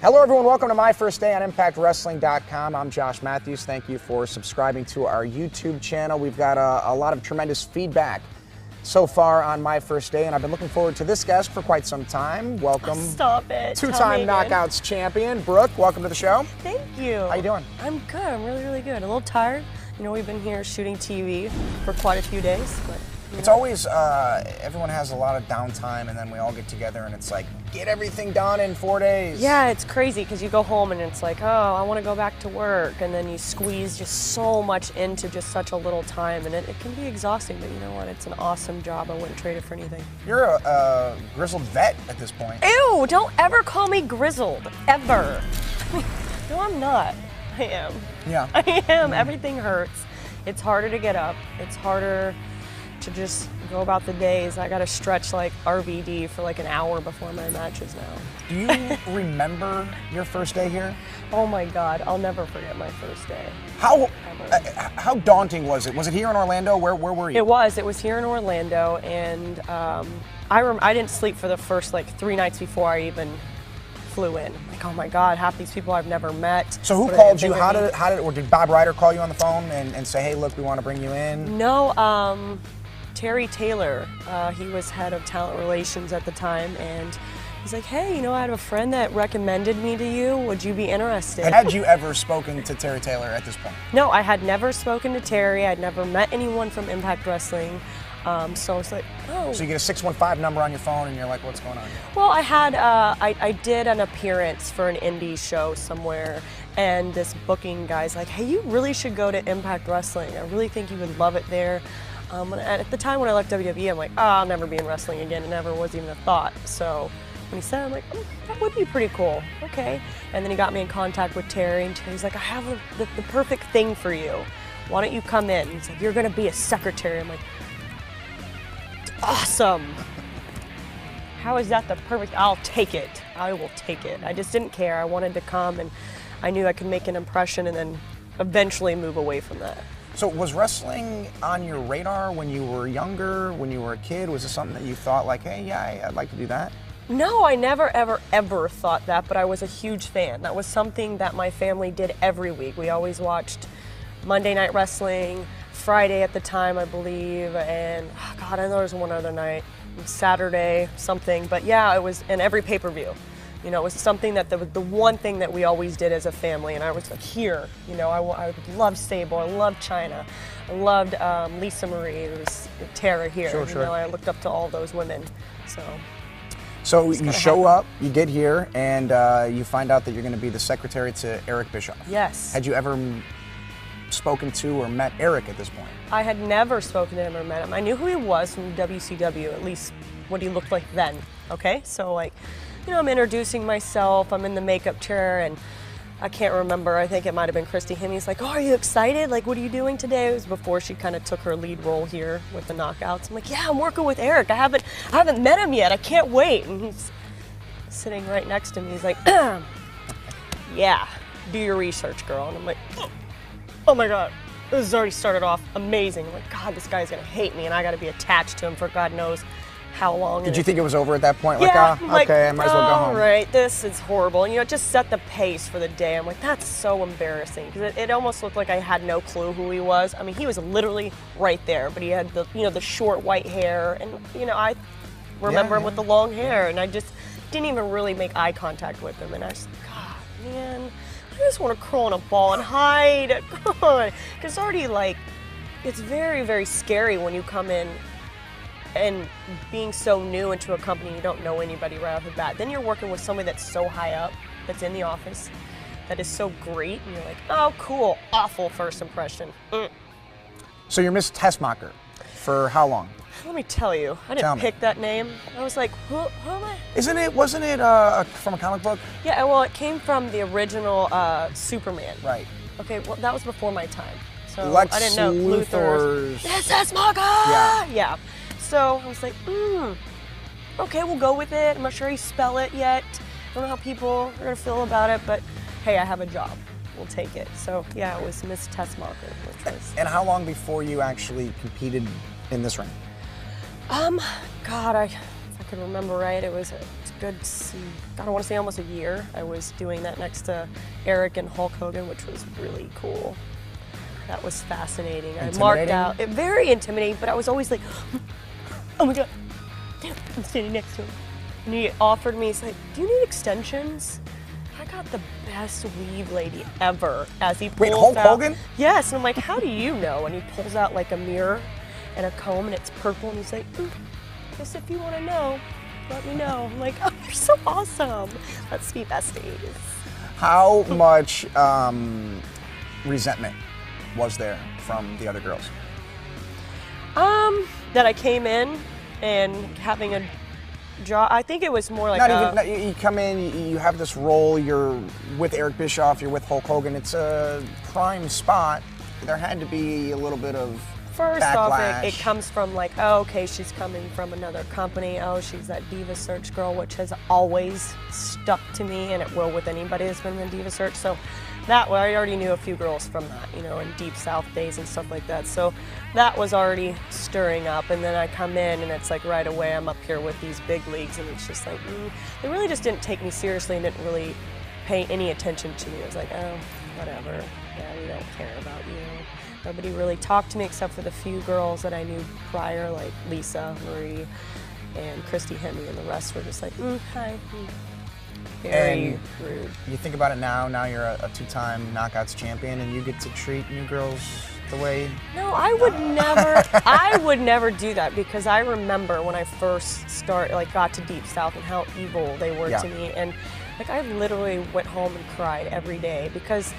Hello everyone, welcome to My First Day on ImpactWrestling.com. I'm Josh Matthews. Thank you for subscribing to our YouTube channel. We've got a lot of tremendous feedback so far on My First Day, and I've been looking forward to this guest for quite some time. Welcome. Stop it. Two-time Knockouts champion, Brooke. Welcome to the show. Thank you. How you doing? I'm good. I'm really, really good. A little tired. You know, we've been here shooting TV for quite a few days, but it's always, everyone has a lot of downtime, and then we all get together and it's like, get everything done in 4 days. Yeah, it's crazy because you go home and it's like, oh, I want to go back to work, and then you squeeze just so much into just such a little time, and it can be exhausting, but you know what? It's an awesome job. I wouldn't trade it for anything. You're a grizzled vet at this point. Ew, don't ever call me grizzled, ever. No, I'm not. I am. Yeah. I am. Everything hurts. It's harder to get up. It's harder to just go about the days. I gotta stretch like RVD for like an hour before my matches now. Do you remember your first day here? Oh my God, I'll never forget my first day. How daunting was it? Was it here in Orlando? Where were you? It was here in Orlando, and I didn't sleep for the first like 3 nights before I even flew in. Like, oh my God, half these people I've never met. So who called you? Or did Bob Ryder call you on the phone and say, hey, look, we want to bring you in? No, Terry Taylor, he was head of talent relations at the time, and he's like, hey, you know, I had a friend that recommended me to you. Would you be interested? Had you ever spoken to Terry Taylor at this point? No, I had never spoken to Terry. I'd never met anyone from Impact Wrestling. So it's like, oh. So you get a 615 number on your phone and you're like, what's going on here? Well, I had, I did an appearance for an indie show somewhere, and this booking guy's like, hey, you really should go to Impact Wrestling. I really think you would love it there. At the time when I left WWE, I'm like, oh, I'll never be in wrestling again. It never was even a thought. So when he said it, I'm like, oh, that would be pretty cool. Okay. And then he got me in contact with Terry, and Terry's like, I have the perfect thing for you. Why don't you come in? He's like, you're going to be a secretary. I'm like, awesome. How is that the perfect? I'll take it. I will take it. I just didn't care. I wanted to come, and I knew I could make an impression and then eventually move away from that. So was wrestling on your radar when you were younger, when you were a kid? Was it something that you thought like, hey, yeah, I'd like to do that? No, I never, ever, ever thought that, but I was a huge fan. That was something that my family did every week. We always watched Monday Night Wrestling, Friday at the time, I believe, and oh God, I know there was one other night, Saturday, something, but yeah, it was in every pay-per-view. You know, it was something that the one thing that we always did as a family, and I was like, here, you know, I loved Sable, I loved Chyna, I loved Lisa Marie, it was Tara here. Sure, you know, I looked up to all those women, So you show up, you get here, and you find out that you're going to be the secretary to Eric Bischoff. Yes. Had you ever spoken to or met Eric at this point? I had never spoken to him or met him. I knew who he was from WCW, at least what he looked like then, okay? So like, you know, I'm introducing myself, I'm in the makeup chair, and I can't remember, I think it might have been Christy Hemming's like, oh, are you excited? Like, what are you doing today? It was before she kind of took her lead role here with the Knockouts. I'm like, yeah, I'm working with Eric. I haven't met him yet, I can't wait. And he's sitting right next to me, he's like, yeah, do your research, girl. And I'm like, oh my God, this has already started off amazing. I'm like, God, this guy's gonna hate me, and I gotta be attached to him for God knows how long. Did you think it was over at that point? Yeah, like, okay, I might as well go home. All right, this is horrible. And you know, it just set the pace for the day. I'm like, that's so embarrassing, because it almost looked like I had no clue who he was. I mean, he was literally right there, but he had the, you know, the short white hair, and you know, I remember him with the long hair, and I just didn't even really make eye contact with him. And I was, God, man, I just want to crawl in a ball and hide. Come on, because it's already like, it's very, very scary when you come in and being so new into a company, you don't know anybody right off the bat. Then you're working with somebody that's so high up, that's in the office, that is so great, and you're like, oh, cool, awful first impression. So you're Miss Tessmacher for how long? Let me tell you, I didn't pick that name. I was like, who am I? Wasn't it from a comic book? Yeah, well, it came from the original Superman. Right. Okay, well, that was before my time. So Lex I didn't know Luthor's. Yes, Tessmacher! Yeah. Yeah. So I was like, okay, we'll go with it. I'm not sure how you spell it yet. I don't know how people are gonna feel about it, but hey, I have a job. We'll take it. So yeah, it was Miss Tessmacher, which was. And how long before you actually competed in this ring? God, if I can remember right, it's a good, God, I want to say almost a year. I was doing that next to Eric and Hulk Hogan, which was really cool. That was fascinating. I marked out, very intimidating, but I was always like, oh my God, I'm standing next to him. And he offered me, he's like, do you need extensions? I got the best weave lady ever as he pulls out. Wait, Hulk Hogan? Yes, and I'm like, how do you know? And he pulls out like a mirror and a comb and it's purple and he's like, guess if you want to know, let me know. I'm like, oh, you're so awesome. Let's be besties. How much resentment was there from the other girls? That I came in and having a job, I think it was more like you come in, you have this role, you're with Eric Bischoff, you're with Hulk Hogan, it's a prime spot. There had to be a little bit of First backlash. off, it comes from like, oh, okay, she's coming from another company. Oh, she's that Diva Search girl, which has always stuck to me, and it will with anybody that's been in Diva Search. So that, well, I already knew a few girls from that, you know, in Deep South days and stuff like that. So that was already stirring up, and then I come in, and it's like right away I'm up here with these big leagues, and it's just like, they really just didn't take me seriously and didn't really pay any attention to me. It was like, oh, whatever, yeah, we don't care about you. Nobody really talked to me except for the few girls that I knew prior, like Lisa, Marie, and Christy Hemme, and the rest were just like, hi. Very rude. You think about it now you're a two-time Knockouts champion and you get to treat new girls the way... No, I would never do that, because I remember when I first got to Deep South and how evil they were to me, and like I literally went home and cried every day because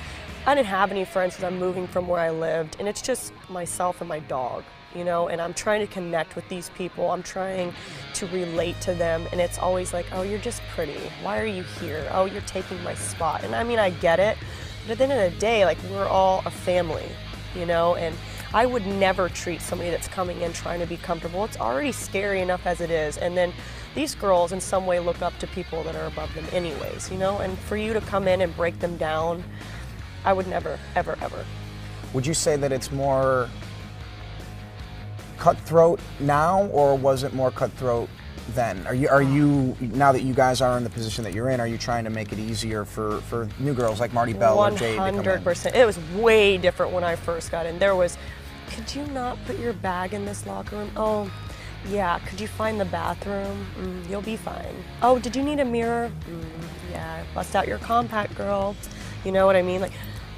I didn't have any friends because I'm moving from where I lived, and it's just myself and my dog, you know, and I'm trying to connect with these people. I'm trying to relate to them, and it's always like, oh, you're just pretty. Why are you here? Oh, you're taking my spot. And I mean, I get it, but at the end of the day, like, we're all a family, you know, and I would never treat somebody that's coming in trying to be comfortable. It's already scary enough as it is, and then these girls in some way look up to people that are above them anyways, you know, and for you to come in and break them down, I would never, ever, ever. Would you say that it's more cutthroat now, or was it more cutthroat then? Are you now that you guys are in the position that you're in, are you trying to make it easier for new girls like Marty Bell or Jade to come in? 100%. It was way different when I first got in. There was, could you not put your bag in this locker room? Oh, yeah. Could you find the bathroom? You'll be fine. Oh, did you need a mirror? Yeah. Bust out your compact, girl. You know what I mean? Like,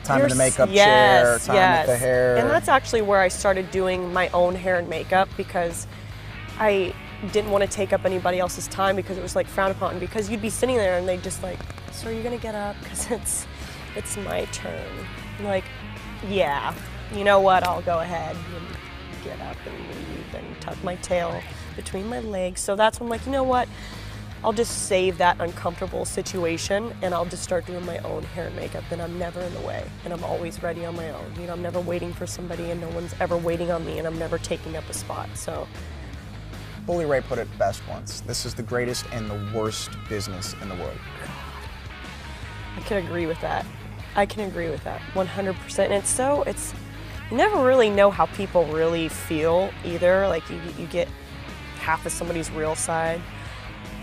time in the makeup chair, time with the hair. And that's actually where I started doing my own hair and makeup, because I didn't want to take up anybody else's time, because it was like frowned upon, because you'd be sitting there and they'd just like, so are you gonna get up? Because it's my turn. I'm like, yeah, you know what, I'll go ahead and get up and leave and tuck my tail between my legs. So that's when I'm like, you know what? I'll just save that uncomfortable situation and I'll just start doing my own hair and makeup. Then I'm never in the way and I'm always ready on my own. You know, I'm never waiting for somebody and no one's ever waiting on me and I'm never taking up a spot, so. Bully Ray put it best once. This is the greatest and the worst business in the world. I can agree with that. I can agree with that, 100%. And you never really know how people really feel either. Like you get half of somebody's real side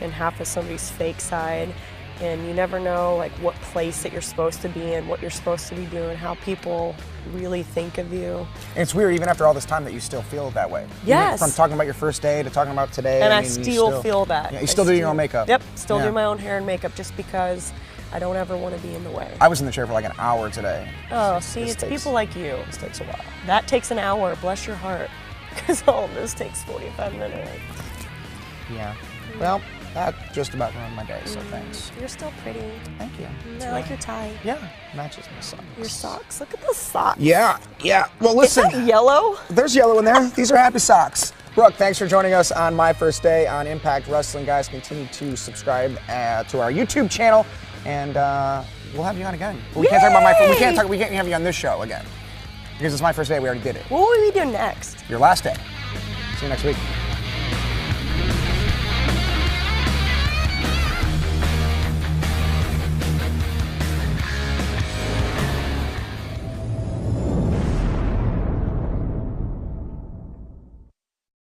and half of somebody's fake side, and you never know like what place that you're supposed to be in, what you're supposed to be doing, how people really think of you. And it's weird, even after all this time, that you still feel that way. Yes. Even from talking about your first day to talking about today. And I I mean, still feel that. Yeah, you still do your own makeup. Yep, still do my own hair and makeup just because I don't ever want to be in the way. I was in the chair for like an hour today. Oh, see, it's people like you. This takes a while. That takes an hour, bless your heart, because all of this takes 45 minutes. Yeah, well, that just about ruined my day, so thanks. You're still pretty. Thank you. I like your tie. Yeah, matches my socks. Your socks, look at those socks. Yeah. Well, listen. Is that yellow? There's yellow in there. These are happy socks. Brooke, thanks for joining us on my first day on Impact Wrestling. Guys, continue to subscribe to our YouTube channel, and we'll have you on again. But we can't talk about we can't have you on this show again because it's my first day. We already did it. What will we do next? Your last day. See you next week.